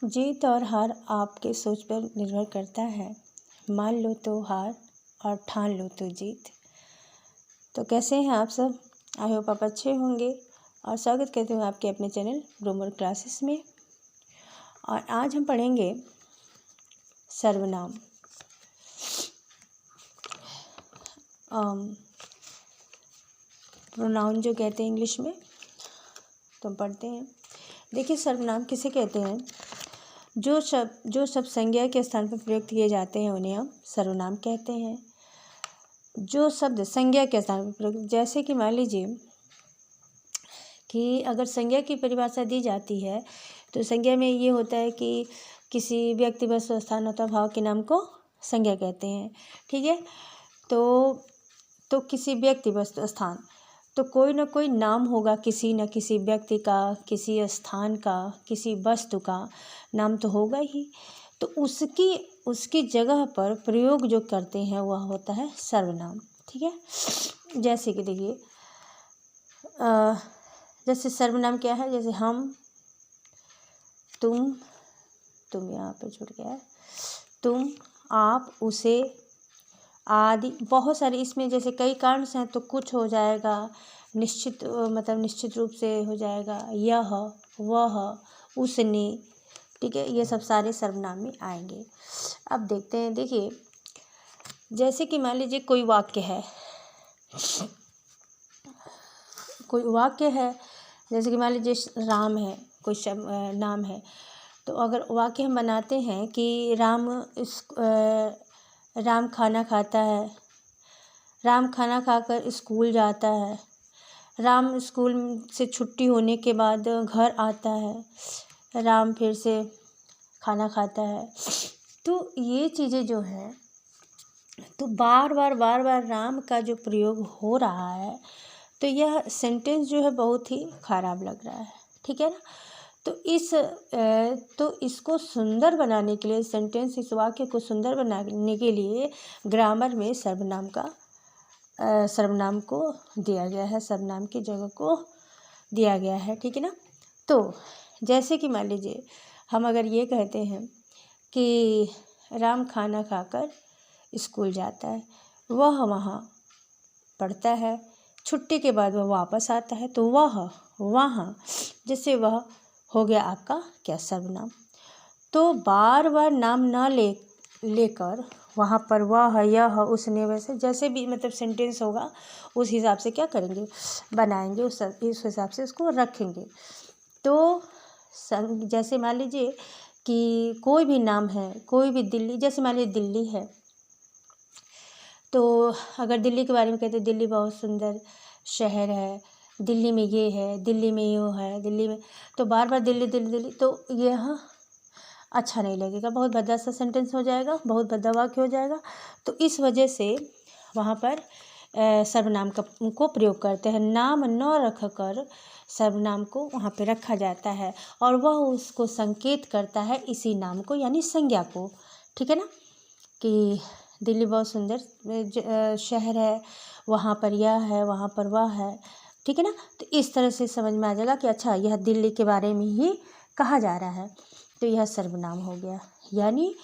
जीत और हार आपके सोच पर निर्भर करता है। मान लो तो हार और ठान लो तो जीत। तो कैसे हैं आप सब? आई होप आप अच्छे होंगे और स्वागत करती हूँ आपके अपने चैनल ग्रामर क्लासेस में। और आज हम पढ़ेंगे सर्वनाम। प्रोनाउन जो कहते हैं इंग्लिश में, तो हम पढ़ते हैं। देखिए, सर्वनाम किसे कहते हैं? जो शब्द संज्ञा के स्थान पर प्रयुक्त किए जाते हैं उन्हें हम सर्वनाम कहते हैं। जो शब्द संज्ञा के स्थान पर प्रयुक्त, जैसे कि मान लीजिए कि अगर संज्ञा की परिभाषा दी जाती है तो संज्ञा में ये होता है कि किसी व्यक्ति, वस्तु, स्थान अथवा भाव के नाम को संज्ञा कहते हैं। ठीक है, तो किसी व्यक्ति, वस्तु, स्थान, तो कोई ना कोई नाम होगा, किसी न किसी व्यक्ति का, किसी स्थान का, किसी वस्तु का नाम तो होगा ही। तो उसकी जगह पर प्रयोग जो करते हैं वह होता है सर्वनाम। ठीक है, जैसे कि देखिए, जैसे सर्वनाम क्या है? जैसे हम, तुम यहाँ पे छूट गया है, तुम, आप, उसे आदि, बहुत सारे इसमें जैसे कई कारण हैं तो कुछ हो जाएगा, निश्चित रूप से हो जाएगा, यह, वह, उसने। ठीक है, ये सब सारे सर्वनाम में आएंगे। अब देखते हैं। देखिए, जैसे कि मान लीजिए कोई वाक्य है, जैसे कि मान लीजिए राम है, कोई नाम है, तो अगर वाक्य हम बनाते हैं कि राम खाना खाता है, राम खाना खाकर स्कूल जाता है, राम स्कूल से छुट्टी होने के बाद घर आता है, राम फिर से खाना खाता है। तो ये चीज़ें जो हैं, तो बार बार राम का जो प्रयोग हो रहा है, तो यह सेंटेंस जो है बहुत ही खराब लग रहा है। ठीक है ना? तो इसको सुंदर बनाने के लिए, इस वाक्य को सुंदर बनाने के लिए ग्रामर में सर्वनाम को दिया गया है, सर्वनाम की जगह को दिया गया है। ठीक है ना? तो जैसे कि मान लीजिए हम अगर ये कहते हैं कि राम खाना खाकर स्कूल जाता है, वह वहाँ पढ़ता है, छुट्टी के बाद वह वापस आता है, तो वह, वहाँ, जैसे वह हो गया आपका क्या? सर्वनाम। तो बार नाम ना लेकर वहाँ पर वह, यह, उसने, वैसे जैसे भी सेंटेंस होगा उस हिसाब से क्या करेंगे? बनाएंगे, उस हिसाब से उसको रखेंगे। तो जैसे मान लीजिए कि कोई भी नाम है, कोई भी दिल्ली, जैसे मान लीजिए दिल्ली है, तो अगर दिल्ली के बारे में कहते हैं दिल्ली बहुत सुंदर शहर है, दिल्ली में ये है, दिल्ली में यो है, दिल्ली में, तो बार दिल्ली दिल्ली दिल्ली, तो यह अच्छा नहीं लगेगा, बहुत भद्दा सा सेंटेंस हो जाएगा, बहुत भद्दा वाक्य हो जाएगा। तो इस वजह से वहाँ पर सर्वनाम को प्रयोग करते हैं। नाम न रखकर सर्वनाम को वहाँ पे रखा जाता है और वह उसको संकेत करता है इसी नाम को, यानी संज्ञा को। ठीक है ना? कि दिल्ली बहुत सुंदर शहर है, वहाँ पर यह है, वहाँ पर वह है। ठीक है ना? तो इस तरह से समझ में आ जाएगा कि अच्छा, यह दिल्ली के बारे में ही कहा जा रहा है, तो यह सर्वनाम हो गया। यानी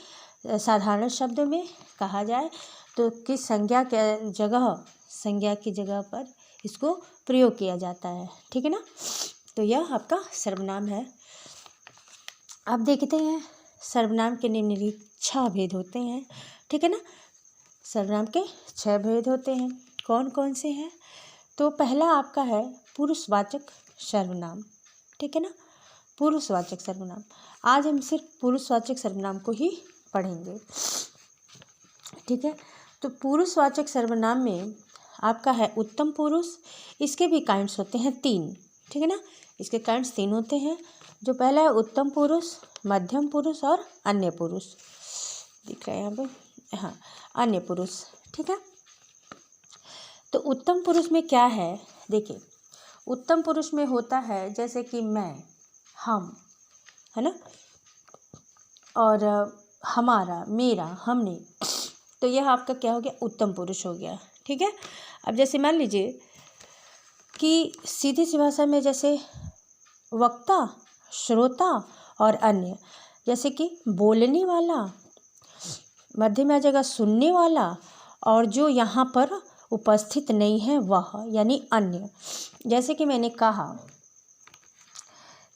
साधारण शब्द में कहा जाए तो किस संज्ञा की जगह पर इसको प्रयोग किया जाता है। ठीक है ना? तो यह आपका सर्वनाम है। अब देखते हैं सर्वनाम के निम्नलिखित 6 भेद होते हैं। ठीक है ना? सर्वनाम के 6 भेद होते हैं। कौन कौन से हैं? तो पहला आपका है पुरुषवाचक सर्वनाम। ठीक है ना? पुरुषवाचक सर्वनाम। आज हम सिर्फ पुरुषवाचक सर्वनाम को ही पढ़ेंगे। ठीक है? तो पुरुषवाचक सर्वनाम में आपका है उत्तम पुरुष। इसके भी काइंड्स होते हैं 3। ठीक है ना? इसके काइंड्स 3 होते हैं। जो पहला है उत्तम पुरुष, मध्यम पुरुष और अन्य पुरुष। दिख रहा है यहाँ पे? हाँ, अन्य पुरुष। ठीक है? तो उत्तम पुरुष में क्या है? देखिए, उत्तम पुरुष में होता है जैसे कि मैं, हम, है ना, और हमारा, मेरा, हमने, तो यह आपका क्या हो गया? उत्तम पुरुष हो गया। ठीक है? अब जैसे मान लीजिए कि सीधी सी भाषा में जैसे वक्ता, श्रोता और अन्य, जैसे कि बोलने वाला, मध्य में आ जाएगा सुनने वाला, और जो यहाँ पर उपस्थित नहीं है वह, यानी अन्य। जैसे कि मैंने कहा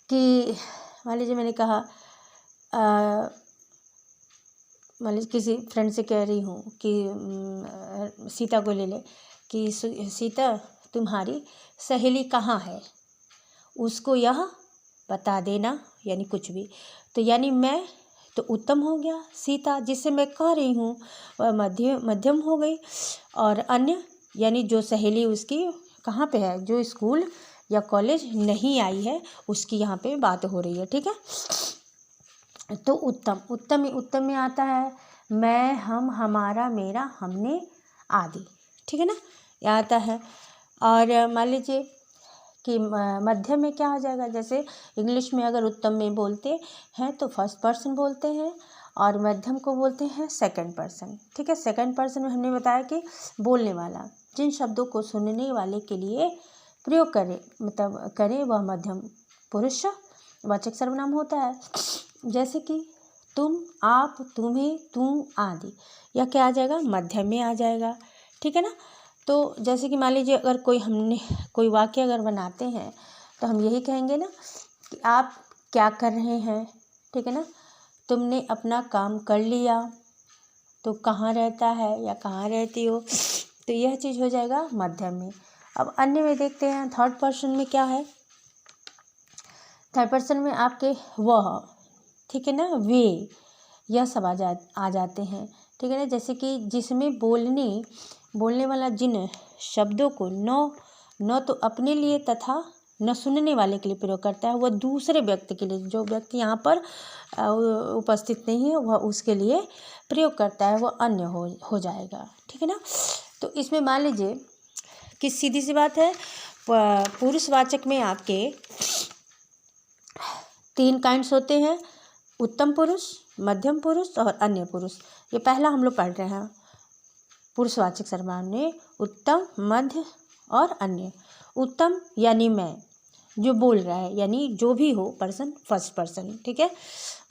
कि मान लीजिए मैंने कहा मान लीजिए किसी फ्रेंड से कह रही हूँ कि सीता को ले ले कि सीता तुम्हारी सहेली कहाँ है, उसको यह बता देना, यानी कुछ भी। तो यानी मैं तो उत्तम हो गया, सीता जिससे मैं कह रही हूँ वह मध्यम हो गई, और अन्य यानी जो सहेली उसकी कहाँ पे है, जो स्कूल या कॉलेज नहीं आई है, उसकी यहाँ पे बात हो रही है। ठीक है, तो उत्तम में आता है मैं, हम, हमारा, मेरा, हमने आदि। ठीक है ना, यह आता है। और मान लीजिए कि मध्य में क्या हो जाएगा, जैसे इंग्लिश में अगर उत्तम में बोलते हैं तो फर्स्ट पर्सन बोलते हैं, और मध्यम को बोलते हैं सेकंड पर्सन। ठीक है, सेकंड पर्सन में हमने बताया कि बोलने वाला, जिन शब्दों को सुनने वाले के लिए प्रयोग करे वह मध्यम पुरुष वाचक सर्वनाम होता है। जैसे कि तुम, आप, तुम्हें, तुम आदि, यह क्या आ जाएगा, मध्यम में आ जाएगा। ठीक है ना, तो जैसे कि मान लीजिए अगर हमने कोई वाक्य अगर बनाते हैं तो हम यही कहेंगे ना कि आप क्या कर रहे हैं। ठीक है ना, तुमने अपना काम कर लिया, तो कहाँ रहता है या कहाँ रहती हो, तो यह चीज़ हो जाएगा मध्यम में। अब अन्य में देखते हैं, थर्ड पर्सन में क्या है, थर्ड पर्सन में आपके वह, ठीक है ना, वे, यह सब आ जाते हैं। ठीक है ना, जैसे कि जिसमें बोलने वाला जिन शब्दों को न तो अपने लिए तथा न सुनने वाले के लिए प्रयोग करता है, वह दूसरे व्यक्ति के लिए, जो व्यक्ति यहाँ पर उपस्थित नहीं है वह उसके लिए प्रयोग करता है, वह अन्य हो जाएगा। ठीक है ना, तो इसमें मान लीजिए कि सीधी सी बात है, पुरुषवाचक में आपके 3 काइंड्स होते हैं, उत्तम पुरुष, मध्यम पुरुष और अन्य पुरुष। ये पहला हम लोग पढ़ रहे हैं पुरुषवाचक सर्वनाम में, उत्तम, मध्य और अन्य। उत्तम यानी मैं, जो बोल रहा है, यानी जो भी हो पर्सन, फर्स्ट पर्सन। ठीक है,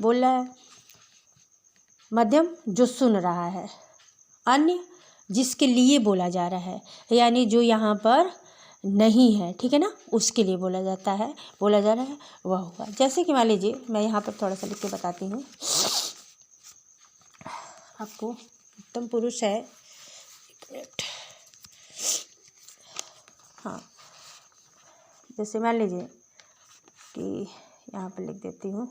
बोल रहा है। मध्यम, जो सुन रहा है। अन्य, जिसके लिए बोला जा रहा है, यानी जो यहाँ पर नहीं है। ठीक है ना, उसके लिए बोला जा रहा है वह हुआ। जैसे कि मान लीजिए मैं यहाँ पर थोड़ा सा लिख के बताती हूँ आपको। उत्तम पुरुष है, एक मिनट, हाँ, जैसे मान लीजिए कि यहाँ पर लिख देती हूँ,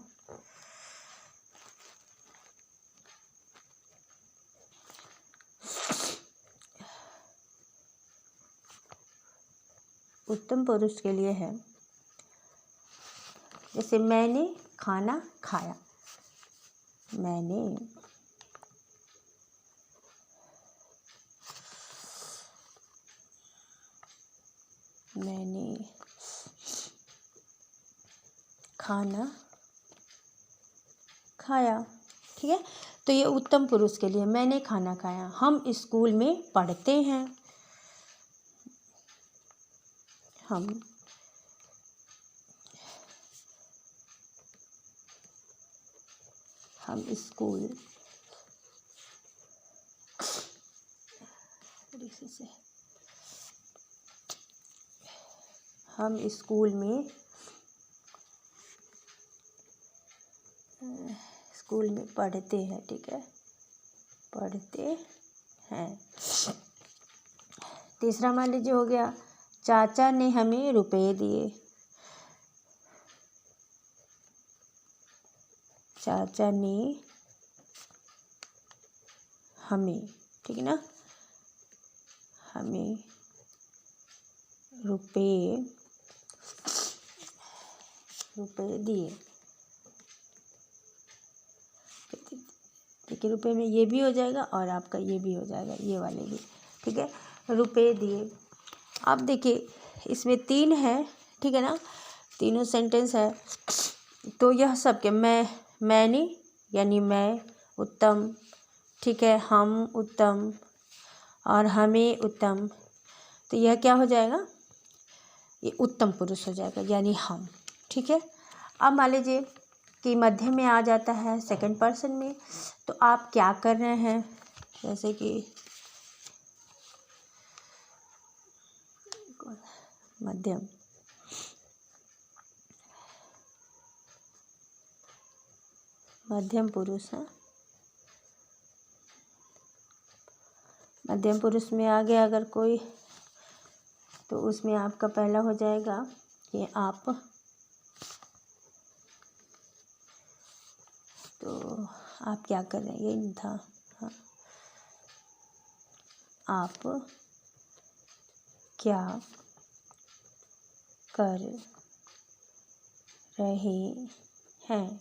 उत्तम पुरुष के लिए है, जैसे मैंने खाना खाया, मैंने खाना खाया। ठीक है, तो ये उत्तम पुरुष के लिए, मैंने खाना खाया। हम स्कूल में पढ़ते हैं, हम स्कूल में पढ़ते हैं। ठीक है, पढ़ते हैं। तीसरा मान लीजिए हो गया, चाचा ने हमें रुपए दिए, चाचा ने हमें, ठीक है ना, हमें रुपए दिए। देखिए, रुपए में ये भी हो जाएगा और आपका ये भी हो जाएगा, ये वाले भी। ठीक है, रुपए दिए। अब देखिए इसमें 3 है, ठीक है ना, तीनों सेंटेंस है, तो यह सब के मैंने यानी मैं उत्तम, ठीक है, हम उत्तम और हमें उत्तम, तो यह क्या हो जाएगा, ये उत्तम पुरुष हो जाएगा, यानी हम। ठीक है, अब मान लीजिए कि मध्यम में आ जाता है सेकंड पर्सन में, तो आप क्या कर रहे हैं, जैसे कि मध्यम, मध्यम पुरुष है, मध्यम पुरुष में आ गया अगर कोई, तो उसमें आपका पहला हो जाएगा कि आप, तो आप क्या कर रहे हैं, ये नहीं था, हाँ, आप क्या कर रहे हैं,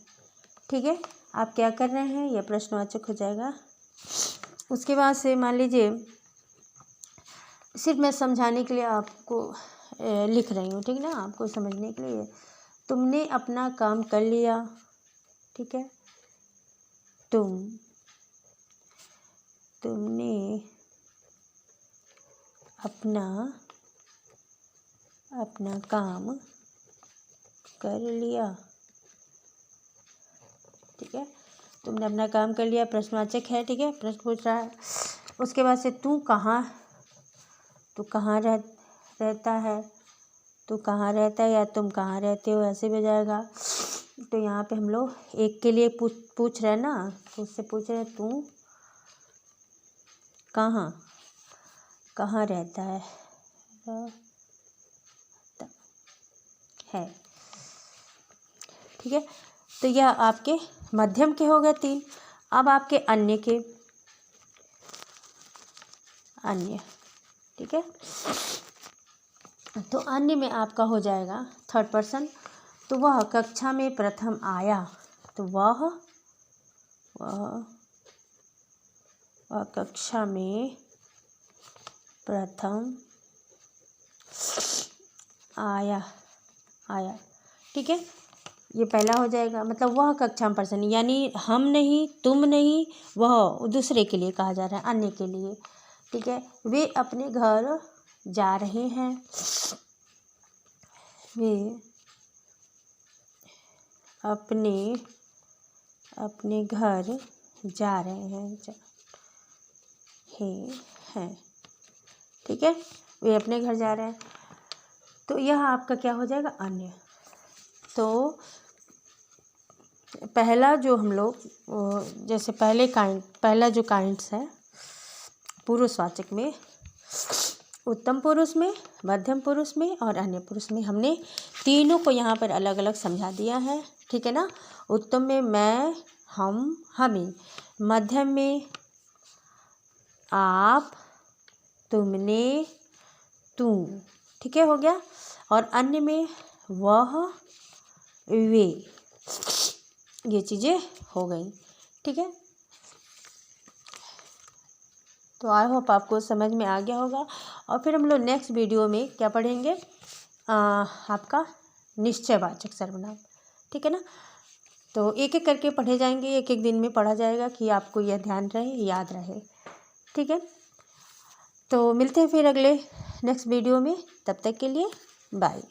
ठीक है, आप क्या कर रहे हैं, यह प्रश्नवाचक हो जाएगा। उसके बाद से मान लीजिए सिर्फ मैं समझाने के लिए आपको लिख रही हूँ, ठीक है ना, आपको समझने के लिए, तुमने अपना काम कर लिया, ठीक है, तुमने अपना काम कर लिया, ठीक है, तुमने अपना काम कर लिया, प्रश्नवाचक है, ठीक है, प्रश्न पूछ रहा है। उसके बाद से तू कहाँ रहता है, तू कहाँ रहता है या तुम कहाँ रहते हो, ऐसे भी जाएगा। तो यहाँ पे हम लोग एक के लिए पूछ रहे हैं ना, तो उससे पूछ रहे हैं तू कहाँ रहता है, ठीक है। तो यह आपके मध्यम के हो गए 3। अब आपके अन्य के, अन्य, ठीक है, तो अन्य में आपका हो जाएगा थर्ड पर्सन, तो वह कक्षा में प्रथम आया, तो वह कक्षा में प्रथम आया, ठीक है, ये पहला हो जाएगा, मतलब वह कक्षा में पर्सन, यानी हम नहीं, तुम नहीं, वह दूसरे के लिए कहा जा रहा है, अन्य के लिए, ठीक है। वे अपने घर जा रहे हैं, वे अपने घर जा रहे हैं, ठीक है, वे अपने घर जा रहे हैं, तो यह आपका क्या हो जाएगा, अन्य। तो पहला जो हम लोग जैसे पहला जो काइंड्स है पुरुषवाचक में, उत्तम पुरुष में, मध्यम पुरुष में और अन्य पुरुष में, हमने तीनों को यहाँ पर अलग अलग समझा दिया है, ठीक है ना। उत्तम में मैं, हम, हमें, मध्यम में आप, तुमने, तू, ठीक है, हो गया, और अन्य में वह, वे, ये चीज़ें हो गई, ठीक है। तो आई होप आपको समझ में आ गया होगा। और फिर हम लोग नेक्स्ट वीडियो में क्या पढ़ेंगे, आपका निश्चयवाचक सर्वनाम, ठीक है ना। तो एक एक करके पढ़े जाएंगे, एक एक दिन में पढ़ा जाएगा कि आपको यह ध्यान रहे, याद रहे, ठीक है। तो मिलते हैं फिर अगले नेक्स्ट वीडियो में, तब तक के लिए बाय।